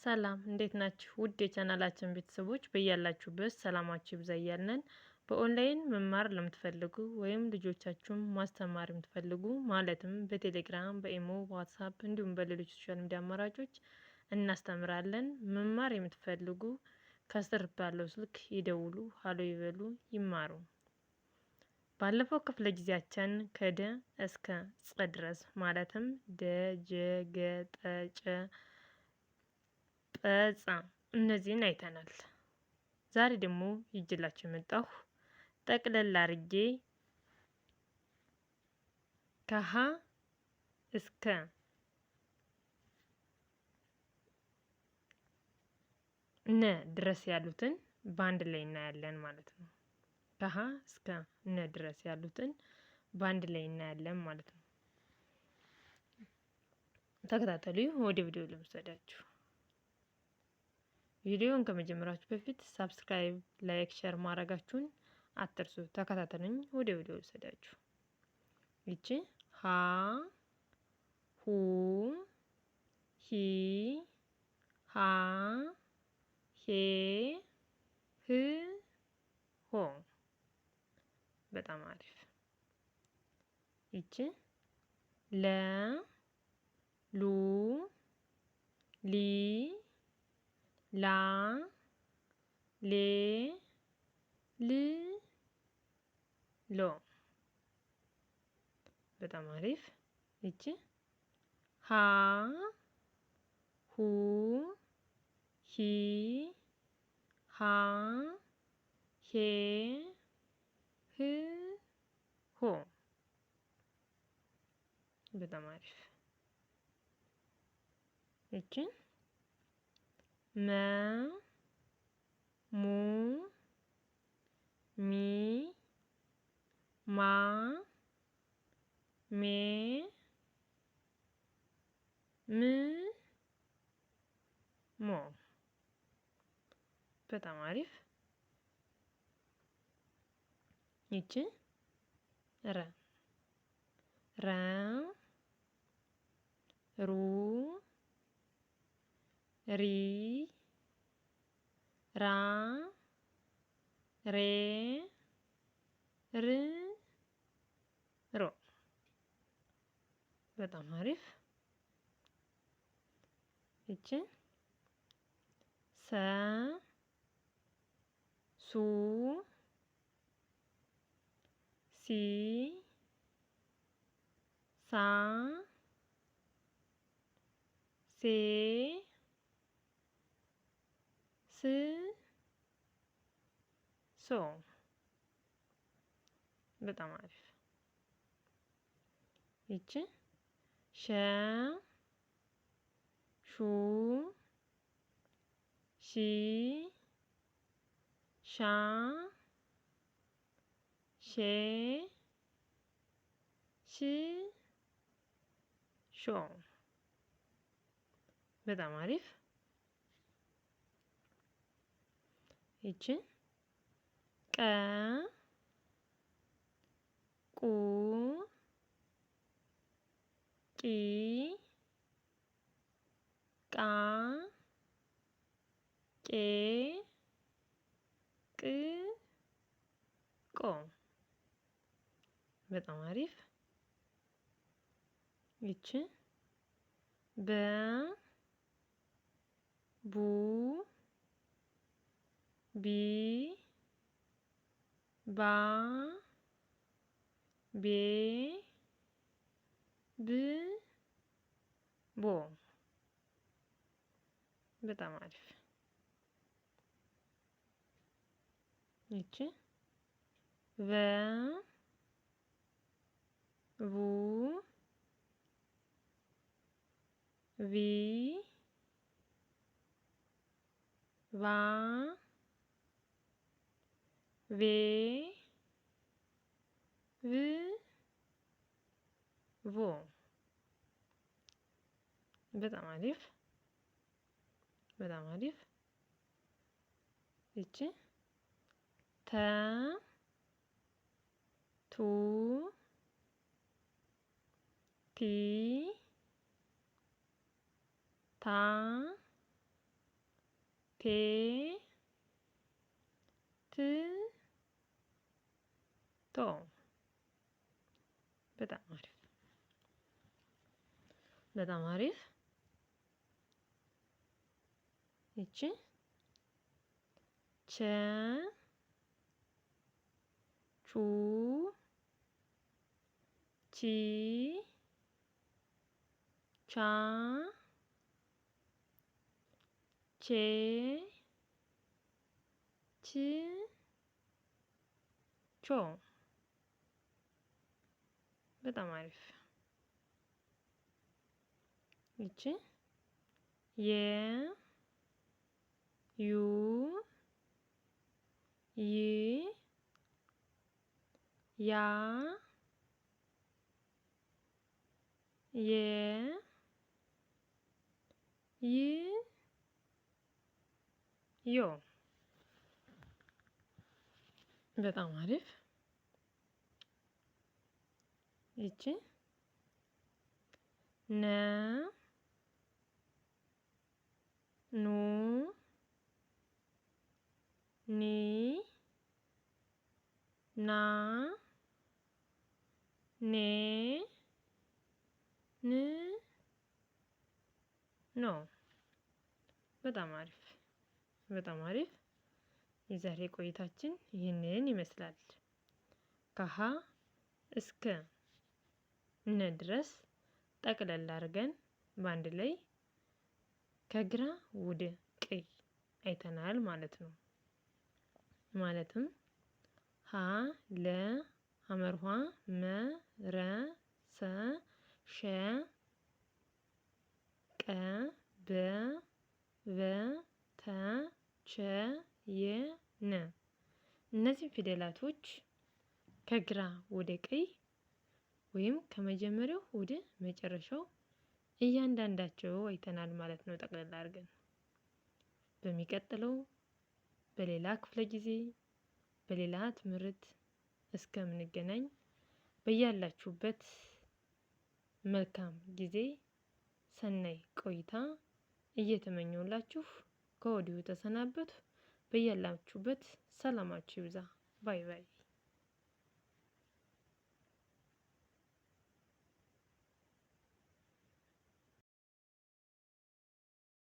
ሰላም እንዴት ናችሁ? ውድ የቻናላችን ቤተሰቦች በያላችሁበት ሰላማችሁ ይብዛ እያልን በኦንላይን መማር ለምትፈልጉ ወይም ልጆቻችሁን ማስተማር የምትፈልጉ ማለትም በቴሌግራም፣ በኢሞ፣ በዋትሳፕ እንዲሁም በሌሎች ሶሻል ሚዲያ አማራጮች እናስተምራለን። መማር የምትፈልጉ ከስር ባለው ስልክ ይደውሉ፣ ሀሎ ይበሉ፣ ይማሩ። ባለፈው ክፍለ ጊዜያችን ከደ እስከ ጸ ድረስ ማለትም ደ፣ ጀ፣ ገ፣ ጠ፣ ጨ ጰ እነዚህን አይተናል። ዛሬ ደግሞ ይዤላችሁ የመጣሁ ጠቅለል አርጌ ከሀ እስከ ነ ድረስ ያሉትን በአንድ ላይ እናያለን ማለት ነው። ከሀ እስከ ነ ድረስ ያሉትን በአንድ ላይ እናያለን ማለት ነው። ተከታተሉ። ወደ ቪዲዮ ልውሰዳችሁ። ቪዲዮውን ከመጀመራችሁ በፊት ሳብስክራይብ፣ ላይክ፣ ሼር ማድረጋችሁን አትርሱ። ተከታተሉኝ። ወደ ቪዲዮ ልውሰዳችሁ። ይቺ ሀ ሁ ሂ ሃ ሄ ህ ሆ። በጣም አሪፍ። ይቺ ለ ሉ ሊ ላ ሌ ል ሎ። በጣም አሪፍ። ይቺ ሀ ሁ ሂ ሃ ሄ ህ ሆ። በጣም አሪፍ። ይቺ መ ሙ ሚ ማ ሜ ም ሞ። በጣም አሪፍ። ይቺ ረ ረ ሩ ሪ ራ ሬ ር ሮ። በጣም አሪፍ። ይቺ ሰ ሱ ሲ ሳ ሴ ስ ሶ። በጣም አሪፍ። ይቺ ሸ ሹ ሺ ሻ ሼ ሽ ሾ። በጣም አሪፍ። ይቺ ቀ ቁ ቂ ቃ ቄ ቅ ቆ። በጣም አሪፍ። ይቺ በ ቡ ቢ ባ ቤ ብ ቦ። በጣም አሪፍ። ይቺ ቨ ቡ ቪ ቫ ቬ ቭ ቮ። በጣም አሪፍ። በጣም አሪፍ። ይቺ ተ ቱ ቲ ታ ቴ ት ቶ። በጣም አሪፍ በጣም አሪፍ። ይቺ ቸ ቹ ቺ ቻ ቼ ች ቾ። በጣም አሪፍ። ይቺ የ ዩ ይ ያ የ ይ ዮ። በጣም አሪፍ። ይቺ ነ ኑ ኒ ና ኔ ን ኖ። በጣም አሪፍ በጣም አሪፍ። የዛሬ ቆይታችን ይህንን ይመስላል። ከሀ እስከ ነ ድረስ ጠቅለል አድርገን በአንድ ላይ ከግራ ወደ ቀኝ አይተናል ማለት ነው። ማለትም ሀ ለ ሐመርኋ መ ረ ሰ ሸ ቀ በ በ ተ ቸ የ ነ። እነዚህ ፊደላቶች ከግራ ወደ ቀኝ ወይም ከመጀመሪያው ወደ መጨረሻው እያንዳንዳቸው አይተናል ማለት ነው ጠቅለል አድርገን። በሚቀጥለው በሌላ ክፍለ ጊዜ በሌላ ትምህርት እስከምንገናኝ በያላችሁበት መልካም ጊዜ ሰናይ ቆይታ እየተመኘሁላችሁ ከወዲሁ ተሰናበቱ። በያላችሁበት ሰላማችሁ ይብዛ። ባይ ባይ።